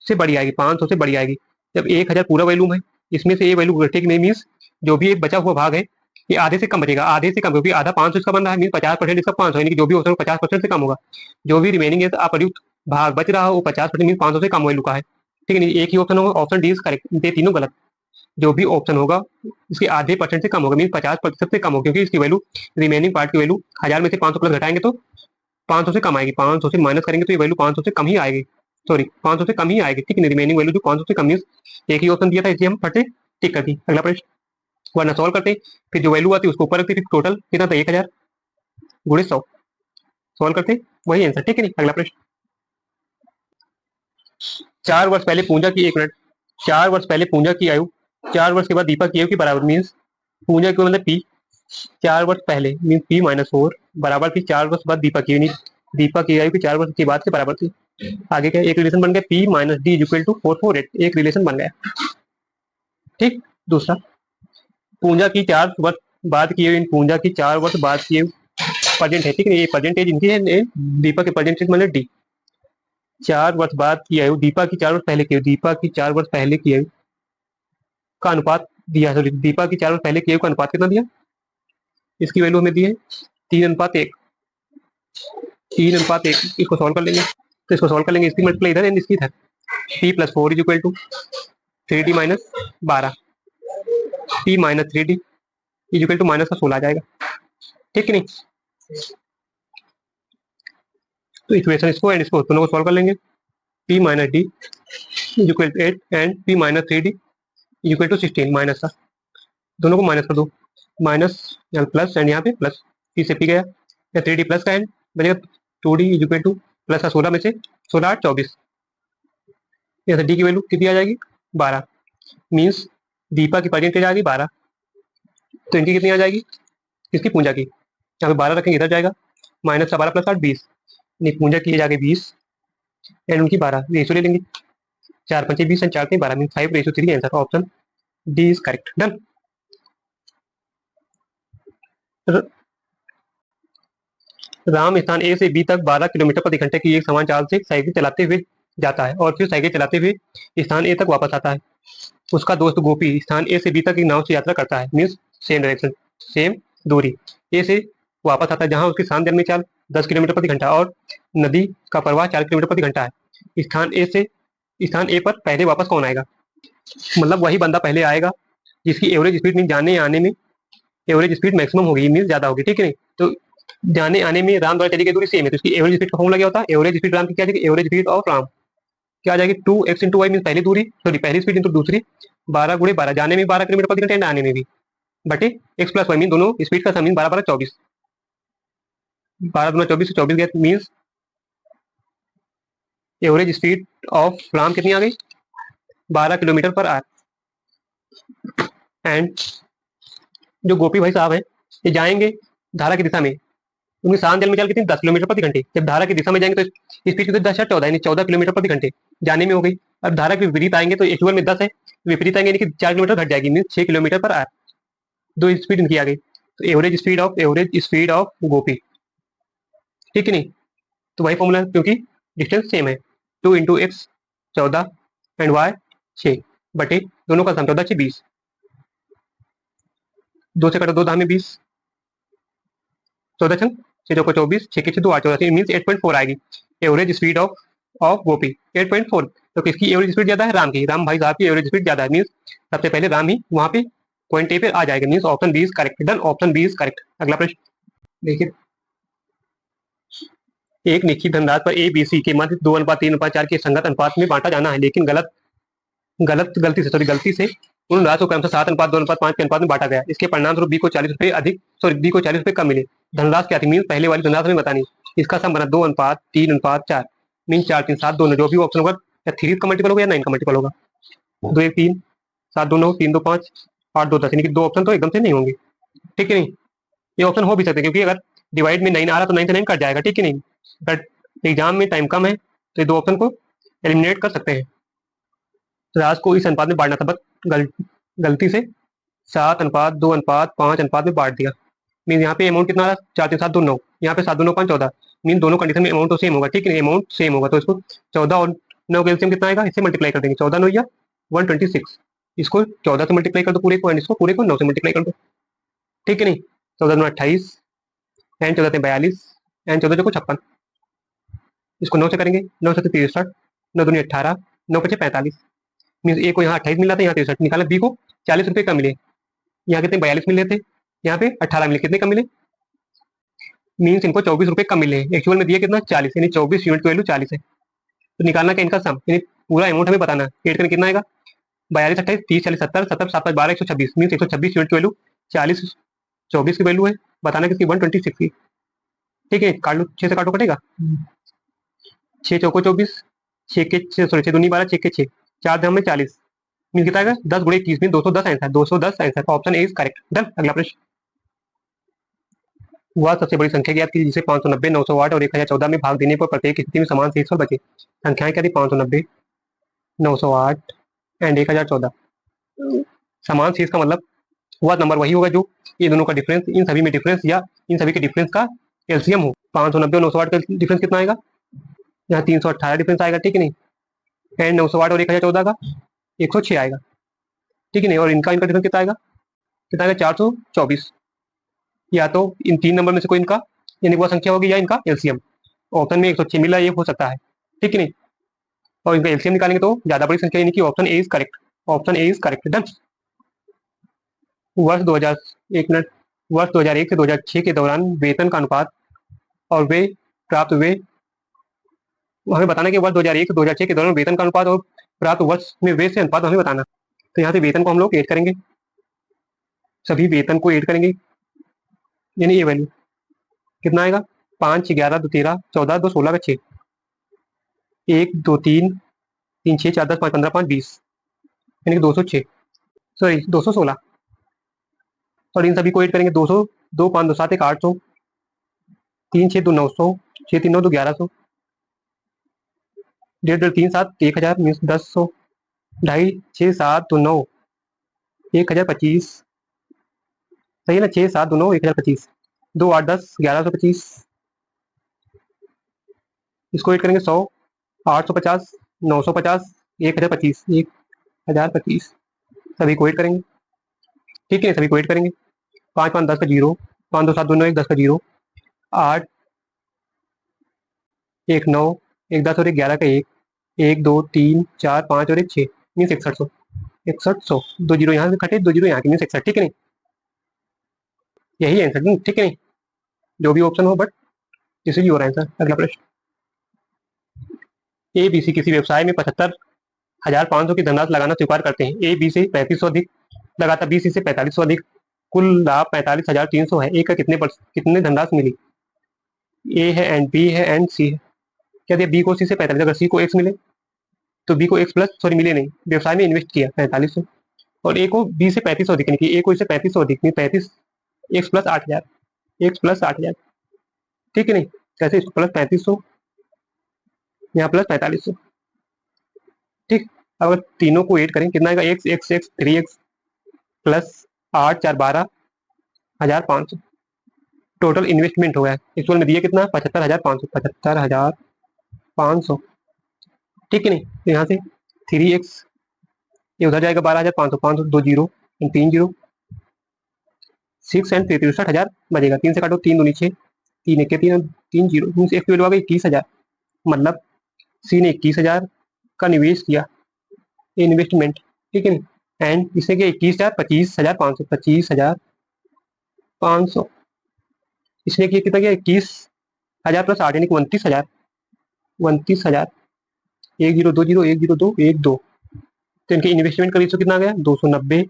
से बड़ी आएगी, 500 से बड़ी आएगी। जब 1000 पूरा वैल्यूम है, इसमें से ये वैल्यू घटेगी नहीं, मीन्स जो भी एक बचा हुआ भाग है ये आधे से कम बचेगा, आधे से कम, क्योंकि आधा 500 इसका बन रहा है, मीन 50% इसका 500, यानी कि जो भी ऑप्शन 50% से कम होगा, जो भी रिमेनिंग है अप्रयुक्त भाग बच रहा है वो 50% मीन 500 से कम वैल्यू का है। ठीक है नहीं, एक ही ऑप्शन होगा, ऑप्शन डी इज करेक्ट, ये तीनों गलत। जो भी ऑप्शन होगा इसके आधे परसेंट से कम होगा, मीन 50% से कम होगा, क्योंकि इसकी वैल्यू रिमेनिंग पार्ट की वैल्यू 1000 में से 500 प्लस घटाएंगे तो 500 से कम आएगी, 500 से माइनस करेंगे तो ये वैल्यू 500 से कम ही आएगी, सॉरी 500 से कम ही आएगी। ठीक है, रिमेनिंग वैल्यू जो 500 से कम है, एक ही ऑप्शन दिया था इसलिए हम फट से टिक कर दी। अगला प्रश्न, वरना सॉल्व करते फिर जो वैल्यू आती है उसको ऊपर रखते, फिर टोटल कितना था 1000 गुणे 100, सॉल्व करते वही आंसर। ठीक है नहीं, अगला प्रश्न, 4 वर्ष पहले पूजा की 1 मिनट, 4 वर्ष पहले पूजा की आयु 4 वर्ष के बाद दीपक की आयु के बराबर, मीन्स पूजा की मतलब पी 4 वर्ष पहले मीन्स P-4 बराबर थी 4 वर्ष बाद दीपक की, दीपक की आयु की 4 वर्ष के बाद से बराबर थी। आगे क्या एक रिलेशन बन गया, P-D = 448, एक रिलेशन बन गया। ठीक, दूसरा पूजा की 4 वर्ष बाद की आयु, पूजा की 4 वर्ष बाद की आयु प्रेजेंट है। ठीक है, ये परसेंटेज इनकी है, दीपक के परसेंटेज मतलब डी। 4 वर्ष बाद की आयु दीपा की 4 वर्ष पहले की आयु, दीपा की 4 वर्ष पहले की आयु का अनुपात दिया, सॉरी दीपा की 4 वर्ष पहले की आयु का अनुपात कितना दिया, इसकी वैल्यू हमें दी है 3:1, 3:1। इसको सॉल्व कर लेंगे, तो इसको सॉल्व कर लेंगे, इसकी मल्टीप्लाई इधर एंड इसकी इधर, P+4 is equal to 3D minus 12, P minus 3D is equal to minus का 16 आ जाएगा। ठीक है नहीं, तो इक्वेशन इसको एंड इसको दोनों को सॉल्व कर लेंगे, P-D is equal to 8 and P-3D is equal to 16, minus का दोनों को माइनस कर दो, माइनस यहाँ प्लस एंड यहाँ पे प्लस, P से P गया, या 3D प्लस का एंड बनेगा 2D is equal two plus का 16 में से 16 8 24, यहाँ से D की वैल्यू कितनी आ जाएगी 12, मीन्स दीपा की परसेंटेज आ गई 12, तो इनकी कितनी आ जाएगी, इसकी पूजा की यहाँ पे 12 रखेंगे, इधर जाएगा माइनस का 12 प्लस 8 20, निपुंजा किए जाके 20 एंड उनकी 12 रेशो ले लेंगे, 4 5 20 and 4 3 12 mean 5:3 answer option D is correct. Done. Ram स्थान ए से बी तक 12 किलोमीटर प्रति घंटे की एक समान चाल से साइकिल चलाते हुए जाता है और फिर साइकिल चलाते हुए स्थान ए तक वापस आता है। उसका दोस्त गोपी स्थान ए से बी तक एक नाव से यात्रा करता है, मीन्स सेम डायरेक्शन, सेम दूरी। ए से वापस आता है जहां उसकी शाम दिन में चाल 10 किलोमीटर प्रति घंटा और नदी का प्रवाह 4 किलोमीटर प्रति घंटा है। स्थान ए पर पहले वापस कौन आएगा? मतलब वही बंदा पहले आएगा जिसकी एवरेज स्पीड मीन जाने आने में एवरेज स्पीड मैक्सिमम होगी, मीन ज्यादा होगी, ठीक है नहीं? तो जाने आने में राम द्वारा चली गई दूरी सेम है, तो इसकी एवरेज स्पीड का फॉर्मूला क्या होता है? एवरेज स्पीड राम की क्या आ जाएगी? एवरेज स्पीड ऑफ राम क्या आ जाएगी? 2x इंटू वाई मीन पहली दूरी, सॉरी पहली स्पीड इंटू दूसरी, 12 गुणे 12, जाने में 12 किलोमीटर प्रति घंटे एंड आने में भी, बटे एक्स प्लस वाई मीन दोनों स्पीड का सम मीन 12 12 24, 12 दूना 24 से 24 गया, means average speed of Ram कितनी आ गई? 12 किलोमीटर पर आवर। एंड जो गोपी भाई साहब हैं ये जाएंगे धारा की दिशा में, क्योंकि शांत जल में चाल कितनी 10 किलोमीटर प्रति घंटे, जब धारा की दिशा में जाएंगे तो स्पीड कितनी 10 14 यानी 14 किलोमीटर प्रति घंटे जाने में हो गई। अब धारा के विपरीत आएंगे तो एक्चुअल में 10 है, विपरीत आएंगे यानी कि 4 किलोमीटर घट जाएगी, मीन 6 किलोमीटर पर आवर, दो स्पीड इनकी आ गई। तो एवरेज स्पीड ऑफ गोपी, ठीक है नहीं? तो वही फॉर्मूला क्योंकि डिस्टेंस सेम है, 2 इंटू एक्स 14 एंड वाई 6 बटे दोनों का सम 14 6 20, 2 से कटा 2 दाम में 20, 14 छंग 6 2 को 24, 6 के 6 2 8 14 मीन्स 8.4 आएगी एवरेज स्पीड ऑफ गोपी, 8.4। तो किसकी एवरेज स्पीड ज्यादा है? राम की, राम भाई साहब की एवरेज स्पीड ज्यादा है, मीन्स सबसे पहले राम ही वहां पे पॉइंट ए पे आ जाएगा, means option B is correct. Done, option B is correct. अगला प्रश्न देखिए, एक निश्चित धनराशि पर ए बी सी के मध्य 2:3:4 के संगत अनुपात में बांटा जाना है, लेकिन गलती से उन राशि को क्रमशः 7:2:5 के अनुपात में बांटा गया। इसके परिणाम स्वरूप बी को 40 रुपए अधिक, सॉरी बी को 40 रुपए कम मिले। धनराशि क्या थी? मीन पहले वाली धनराशि हमें बतानी, इसका सम बना 2:3:4 मीन 4 3 7 2 जो भी ऑप्शन होगा या 3 का मल्टीपल होगा या 9 का मल्टीपल होगा। 2 1 3 7 2 9 3 2 5 8 2 10, यानी कि दो ऑप्शन तो एकदम से नहीं होंगे, ठीक है नहीं? ये ऑप्शन हो भी सकते हैं क्योंकि अगर डिवाइड में 9 आ रहा तो 9 से 9 कट जाएगा, ठीक है नहीं? बट एग्जाम में टाइम कम है तो ये दो ऑप्शन को एलिमिनेट कर सकते हैं। राशि को इस अनुपात में बांटना था, बट गलती से 7:2:5 अनुपात में बांट दिया। मीन यहाँ पे अमाउंट कितना रहा? 4 3 7 2 9, यहाँ पे 7 2 9 5 14, मीन दोनों कंडीशन में अमाउंट तो सेम होगा, ठीक है? अमाउंट सेम होगा तो इसको 14 और 9 का एलसीएम कितना आएगा? इससे मल्टीप्लाई कर देंगे, 14 9 या 126, इसको 14 से मल्टीप्लाई कर दो पूरे को, एंड इसको पूरे को 9 से मल्टीप्लाई कर दो, ठीक है नहीं? 14 9 28 एंड 14 42 एंड 14 को 56, इसको 9 से करेंगे, 9 से 63, 9 दूनी 18, 9 पचे 45, मीन ए को यहाँ 28 मिल रहा था, यहाँ 63 निकाला, बी को 40 रुपए कम मिले, यहाँ कितने 42 मिले थे, यहाँ पे 18 मिले, कितने कम मिले? मीन्स इनको 24 रुपए कम मिले, एक्चुअल में दिया कितना 40, यानी 24 यूनिट की वैल्यू 40 है। तो निकालना क्या इनका सम, यानी पूरा अमाउंट हमें बताना है, एड करके कितना आएगा? 42 28 30 40 70 70 7 5 12 126, मीन्स 126 यूनिट की वैल्यू 40 24 की वैल्यू है, बताना किसकी 126 की, ठीक है? काट लो, 6 से काटो कटेगा, 6 चौको 24, 6 के 6 सॉरी 6 दूनी 12 6 के 6 4 धाम में 40, मीन कितना आएगा 10 गुणे 21 mean 210 answer, 210 answer, option A is correct. Done. अगला प्रश्न, वह सबसे बड़ी संख्या ज्ञात की जिसे 590 908 और 1014 में भाग देने पर प्रत्येक स्थिति में समान शेषफल बचे। संख्याएं क्या थी? 590 908 एंड 1014। समान शेष का मतलब वह नंबर वही होगा जो ये दोनों का डिफरेंस, इन सभी में डिफरेंस या इन सभी के डिफरेंस का एलसीएम हो। 590 और 908 का डिफरेंस कितना आएगा? यहाँ 318 डिफरेंस आएगा, ठीक है नहीं? एंड 908 और 1014 का 106 आएगा, ठीक है नहीं? और इनका डिफरेंस कितना आएगा? 424। या तो इन तीन नंबर में से कोई इनका यानी वह संख्या होगी या इनका एलसीएम। ऑप्शन में 106 मिला, ये हो सकता है, ठीक है नहीं? और इनका एलसीएम निकालेंगे तो ज्यादा बड़ी संख्या, यानी कि option A is correct, option A is correct. Done. वर्ष 2000 एक मिनट, वर्ष 2001 से 2006 के दौरान वेतन का अनुपात और वे प्राप्त हुए, हमें बताना कि वर्ष 2001 से 2006 के दौरान वेतन का अनुपात और प्राप्त वर्ष में वे से अनुपात हमें बताना। तो यहाँ से वेतन को हम लोग ऐड करेंगे, सभी वेतन को ऐड करेंगे, यानी ये वैल्यू कितना आएगा? 5 11 2 13 14 2 16 का 6, 1 2 3 3 6 4 10 5 15 5 20, यानी कि 206 सॉरी 216, और इन सभी को ऐड करेंगे 200 2 5 2 7 1 800 3 6 2 900, 6 3 9 2 1100, 1.5 3 7 1000 मीन्स 1000, 2.5 6 7 2 9 1025, सही है ना, 6 7 2 9 1025, 2 8 10 1125, इसको ऐड करेंगे 100, 850, 950, 1025, 1025, सभी को ऐड करेंगे, ठीक है, सभी को ऐड करेंगे, 5 5 10 का 0, 5 2 7 2 9 1 10 का 0, 8 1 9 1 10 और 1 11 का 1, 1 2 3 4 5 और 1 6 मीन्स 6100, 6100, 2 जीरो यहाँ से कटे, 2 जीरो यहाँ के मीन्स 61, ठीक है नहीं, यही आंसर नहीं, ठीक है नहीं, जो भी ऑप्शन हो बट इसी हो रहा है आंसर। अगला प्रश्न, ए बी सी किसी व्यवसाय में 75,500 की धनराशि लगाना स्वीकार करते हैं। ए बी से 3500 अधिक लगाता, बी सी से 4500 अधिक, कुल लाभ 45,300 है। ए का कितने धनराशि मिली? ए है एंड बी है एंड सी है। क्या दिया? बी को सी से 45, अगर सी को एक्स मिले तो बी को एक्स प्लस, सॉरी मिले नहीं, व्यवसाय में इन्वेस्ट किया 4500, और ए को बी से 3500 अधिक, यानी कि ए को इससे 3500 अधिक, नहीं 35 एक्स प्लस 8000, एक्स प्लस 8000, ठीक है नहीं, कैसे इसको प्लस 3500 यहाँ प्लस 4500, ठीक। अगर तीनों को ऐड करें कितना आएगा? X x x 3x plus 8 4 12,500, total investment हो गया। एक्चुअल में दिया कितना? 75,500, 75,500, ठीक है नहीं, तो यहाँ से 3x, ये उधर जाएगा 12,500, 500 2 जीरो 3 जीरो 6 एंड 63,000 बचेगा, 3 से काटो, 3 दूनी 6, 3 एक 3, 3 जीरो मीन्स एक वैल्यू आ गई 21,000, मतलब सी ने 21,000 का निवेश किया, इन्वेस्टमेंट, ठीक है नहीं, एंड इसने क्या 21,000, 25,500, 25,500, इसने किया कितना? किया 21,000 प्लस 8 यानी कि 29,000, 29,000, 1 जीरो 2 जीरो 1 जीरो 2 1 2, तो इनके इन्वेस्टमेंट का रेशियो कितना आ गया? 290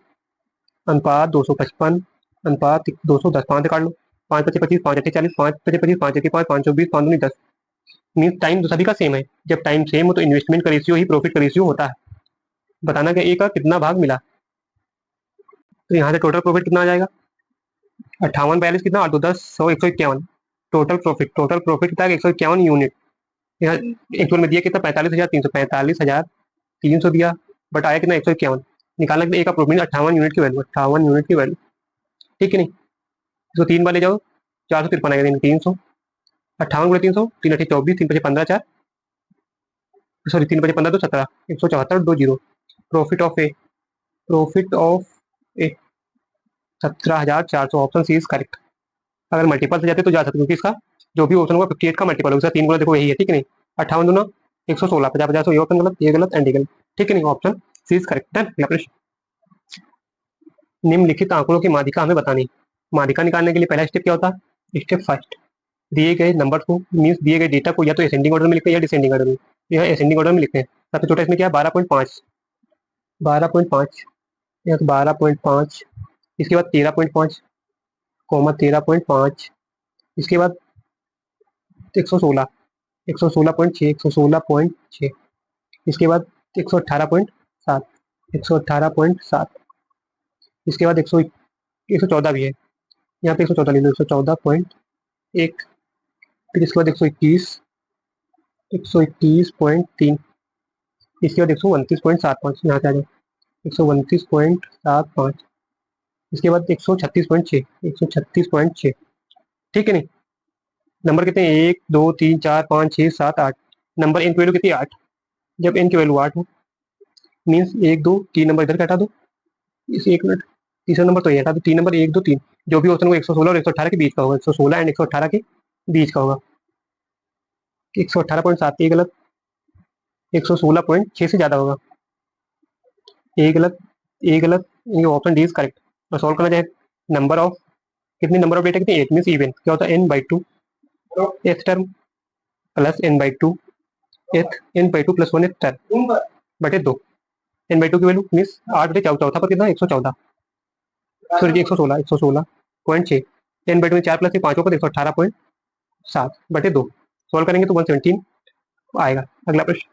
अनुपात 255 अनुपात 210, 5 से काट लो, 5 पचे 25, 5 अठे 40, 5 पचे 25, 5 अठे 5, 5 24, 5 दूनी 10, मीन्स टाइम तो सभी का सेम है। जब टाइम सेम हो तो इन्वेस्टमेंट का रेशियो ही प्रॉफिट का रेशियो होता है। बताना कि ए का कितना भाग मिला, तो यहाँ से टोटल प्रॉफिट कितना आ जाएगा? 58 42 कितना, 8 2 10 100 151, टोटल प्रॉफिट कितना? 151 यूनिट। यहाँ एक्चुअल में दिया कितना? 45,300, 45,300 दिया, बट आया कितना? 151, निकालना कितना? ए का प्रॉफिट 58 यूनिट की वैल्यू, 58 यूनिट की वैल्यू, ठीक है नहीं, इसको 3 बार ले जाओ, 453 आएगा, 300, 58 गुणे 300, 3 अठे 24, 3 पचे 15 4, सॉरी 3 पचे 15 तो 17, 174 2 zero, profit of A, profit of A 17,400, option C is correct. अगर मल्टीपल से जाते तो जा सकते, क्योंकि इसका जो भी ऑप्शन होगा 58 का मल्टीपल होगा, 3 गुना देखो यही है, ठीक है नहीं, 58 दूना 116, 50 50, ये ऑप्शन गलत, ये गलत एंड ये गलत, ठीक है नहीं, ऑप्शन सी इज करेक्ट। अगला प्रश्न, निम्नलिखित आंकड़ों की माध्यिका हमें बतानी। माध्यिका निकालने के लिए पहला स्टेप क्या होता है? स्टेप फर्स्ट, दिए गए नंबर को मीन्स दिए गए डेटा को या तो असेंडिंग ऑर्डर में लिखते हैं या डिसेंडिंग ऑर्डर में, यहाँ असेंडिंग ऑर्डर में लिखते हैं। सबसे छोटा इसमें क्या है? 12.5, 12.5, यहाँ तो 12.5, इसके बाद 13.5 कॉमा 13.5, इसके बाद 116, 116.6, 116.6, इसके बाद 118.7, 118.7, इसके बाद 114 भी है, यहाँ पे 114 ले लो, 114.1, फिर इसके बाद 121, 121.3, इसके बाद 129.75, यहाँ से आ जाए 129.75, इसके बाद 136.6, 136.6, ठीक है नहीं, नंबर कितने हैं? 1 2 3 4 5 6 7 8, नंबर एन की वैल्यू कितनी? 8, जब एन की वैल्यू 8 हो मीन्स 1 2 3 नंबर इधर का हटा दो, इस 1 मिनट, तीसरा नंबर तो ये हटा दो, 3 नंबर 1 2 3, जो भी ऑप्शन होगा 116 और 118 के बीच का होगा, 116 एंड 118 के बीच का होगा, 118.7 ये गलत, 116.6 से ज्यादा होगा, ए गलत, ए गलत, ऑप्शन डी इज करेक्ट। और सॉल्व करना चाहे नंबर ऑफ, कितनी नंबर ऑफ डेटा कितनी? 8 मीन्स इवन, क्या होता है? n/2, th term plus n/2, एथ n/2 प्लस 1 एथ टर्म बटे 2, n/2 की वैल्यू मीन्स 8 बटे चौथा पर कितना? 114, सॉरी 116.6, n/2 में 4 प्लस 5 पर 118.7 बटे 2, सॉल्व करेंगे तो 117 आएगा। अगला प्रश्न,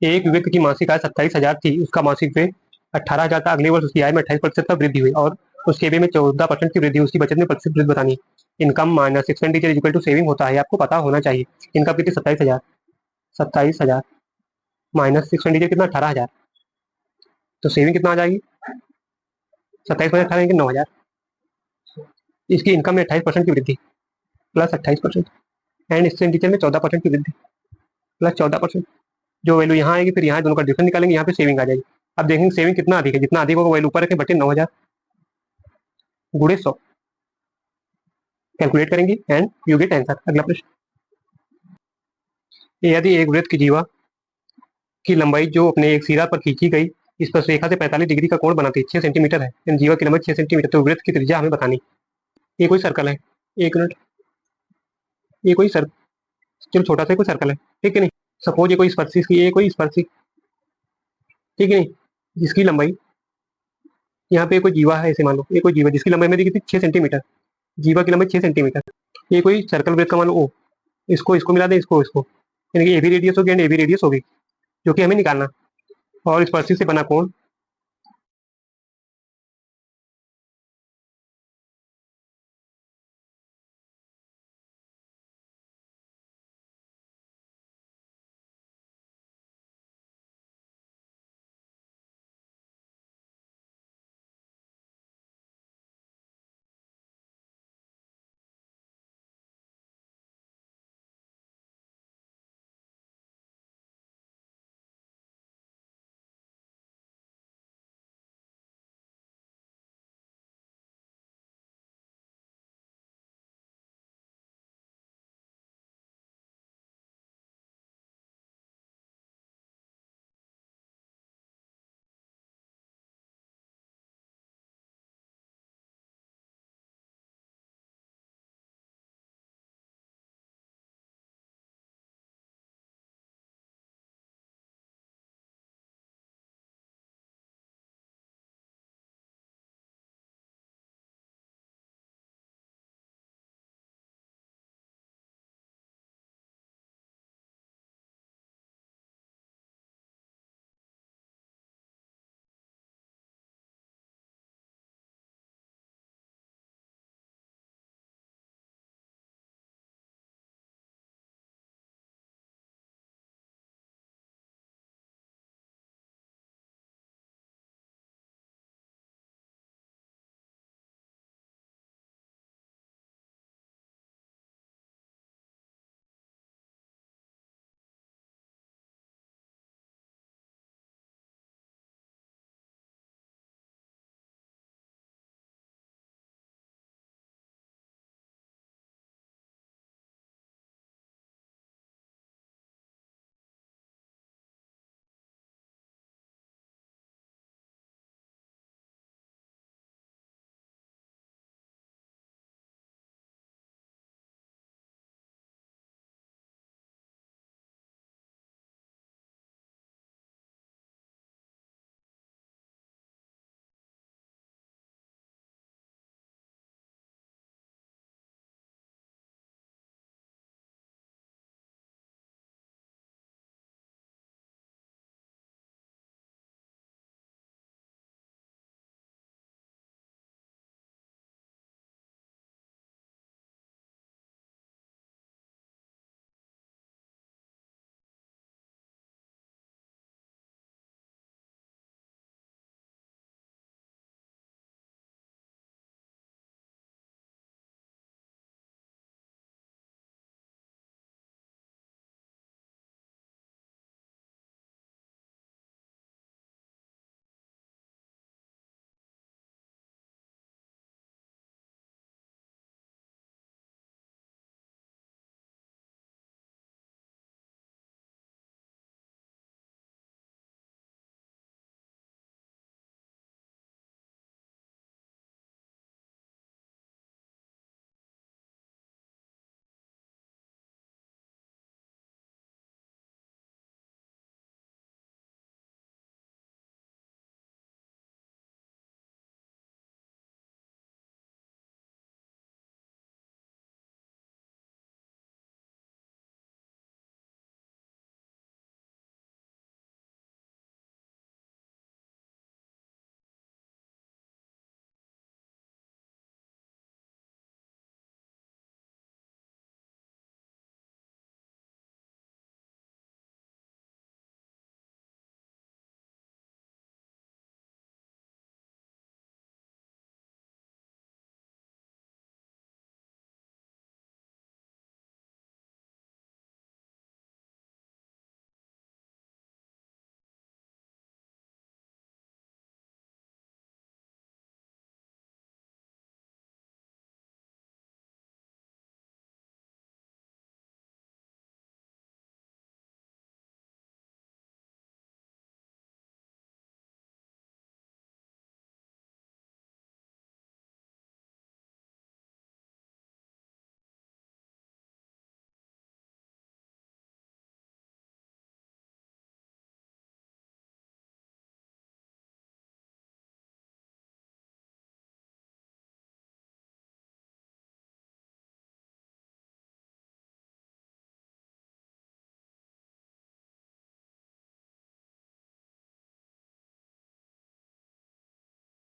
एक व्यक्ति की मासिक आय 27,000 थी, उसका मासिक व्यय 18,000 था, अगले वर्ष उसकी आय में 28% का वृद्धि हुई और उसके व्यय में 14% की वृद्धि हुई, उसकी बचत में प्रतिशत वृद्धि बतानी है। Income minus expenditure equal to saving होता है, आपको पता होना चाहिए। इनकम कितनी 27,000, 27,000 माइनस एक्सपेंडिचर कितना 18,000, तो सेविंग कितना आ जाएगी 27 में 18 9,000। इसकी इनकम में 28% की वृद्धि प्लस 28% एंड एक्सपेंडिचर में 14% की वृद्धि प्लस 14%। जो वैल्यू यहाँ आएगी फिर यहाँ दोनों का डिफरेंस निकालेंगे, यहाँ पे सेविंग आ जाएगी। अब देखेंगे सेविंग कितना अधिक है, जितना अधिक होगा वैल्यू ऊपर रखें बटे 9,000 गुणे 100 कैलकुलेट करेंगे एंड यू गेट आंसर। अगला प्रश्न, यदि एक वृत्त की जीवा की लंबाई जो अपने एक सिरा पर खींची गई इस पर रेखा से 45 डिग्री का कोण बनाती है 6 सेंटीमीटर है, इन जीवा की लंबाई 6 सेंटीमीटर, तो वृत्त की त्रिज्या हमें बतानी। ये कोई सर्कल है, एक मिनट, ये कोई सर्कल, चलो छोटा सा कोई सर्कल है, ठीक है नहीं। सपोज ये कोई स्पर्शी की, ये कोई स्पर्शी, ठीक है नहीं, जिसकी लंबाई यहाँ पे कोई जीवा है, ऐसे मान लो ये कोई जीवा जिसकी लंबाई मेरी कितनी 6 सेंटीमीटर, जीवा की लंबाई 6 सेंटीमीटर। ये कोई सर्कल वृत्त का मान लो ओ, इसको इसको मिला दे, इसको इसको, यानी कि ए भी रेडियस होगी एंड ए भी रेडियस होगी जो कि हमें निकालना, और स्पर्शी से बना कोण